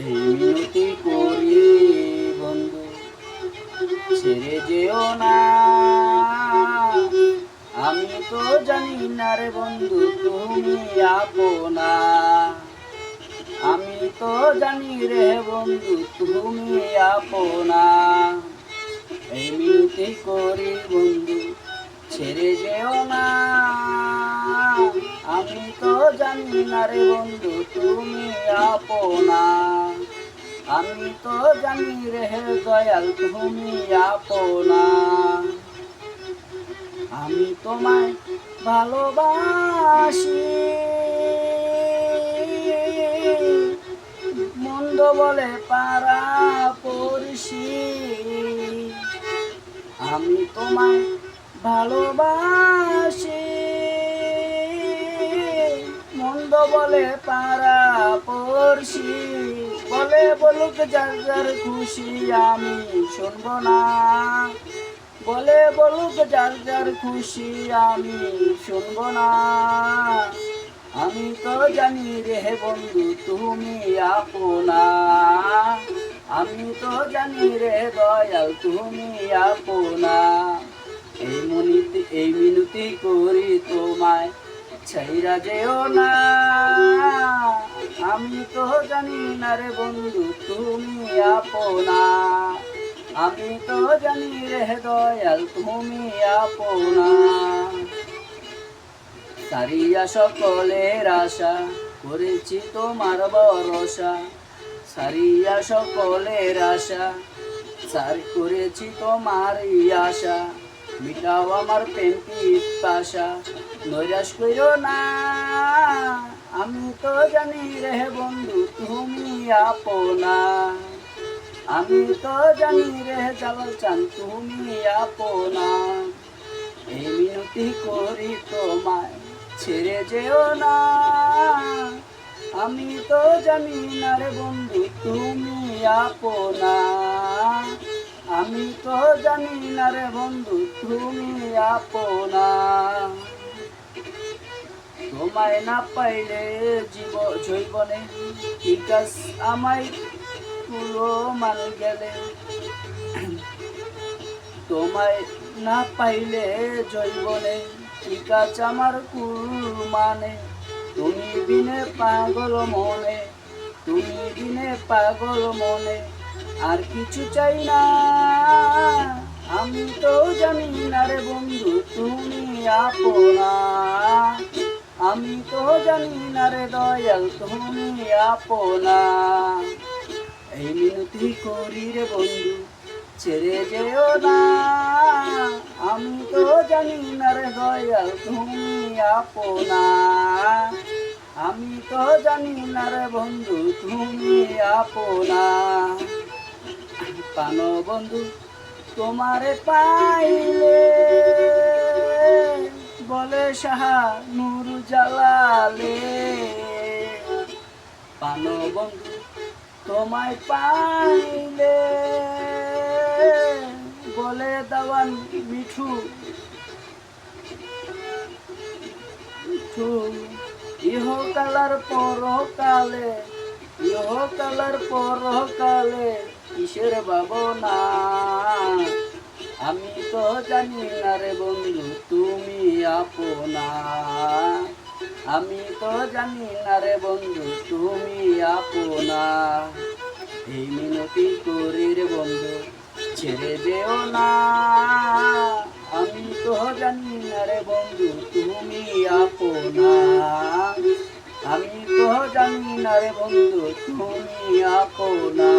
এই মিনতি করি বন্ধু, ছেড়ে যেও না। আমি তো জানি না রে বন্ধু তুমি আপনা। আমি তো জানি রে বন্ধু তুমি আপনা। এই মিনতি করি বন্ধু, ছেড়ে যেও না। আমি তো জানি না রে বন্ধু তুমি আপনা। আমি তো জানি রে দয়াল তুমি আপনা। আমি তোমায় ভালোবাসি, মন্দ বলে পারা পড়শি। আমি তোমায় ভালোবাসি, মন্দ বলে পারা পড়শি। বলে বলুক যার যার খুশি আমি শুনব না। বলে বলুক যার যার খুশি আমি শুনব না। আমি তো জানি রে বন্ধু তুমি আপনা। আমি তো জানি রে দয়াল তুমি আপনা। এই মিনতি করি তোমায়, ছাইরা যেও না। আমি তো জানি না রে বন্ধু তুমি আপনা। আমি তো জানি রে দয়াল তুমি আপনা। সারিয়া সকলের আশা করেছি তোমার ভরসা। সারিয়া সকলের আশা করেছি তোমার আশা। মিটাও আমার প্রেম পিপাসা, নৈরাশ কইরো না। আমি তো জানি রে বন্ধু তুমি আপনা। আমি তো জানি রে জালাল চান তুমি আপনা। এই মিনতি করি তোমায়, ছেড়ে যেও না। আমি তো জানি না রে বন্ধু তুমি আপনা। আমি তো জানি না রে বন্ধু তুমি আপনা। তোমায় না পাইলে জৈবনে কি কাজ আমায় পুরো মান গেলে। তোমায় না পাইলে জৈবনে কি কাজ আমার মানে। তুমি বিনে পাগল মনে, তুমি বিনে পাগল মনে, আর কিছু চাই না। আমি তো জানি না রে বন্ধু তুমি আপনা। আমি তো জানি না রে দয়াল তুমি আপনা। এই মিনতি করি রে বন্ধু, ছেড়ে যেও না। আমি তো জানি না রে দয়াল তুমি আপনা। আমি তো জানি না রে বন্ধু তুমি আপনা। পানো বন্ধু তোমারে পাইলে, বলে সাহা নূর জালালে। পানো বন্ধু তোমায় পাইলে, বলে দাওয়ান মিঠু মিঠু। ইহকালার পরকালে, ইহকালার পরকালে কিসের ভাবনা। আমি তো জানি না রে বন্ধু তুমি আপনা। আমি তো জানি না রে বন্ধু তুমি আপনা। এই মিনতি করি রে বন্ধু, ছেড়ে যেও না। আমি তো জানি না রে বন্ধু তুমি আপনা। আমি তো জানি না রে বন্ধু তুমি আপনা।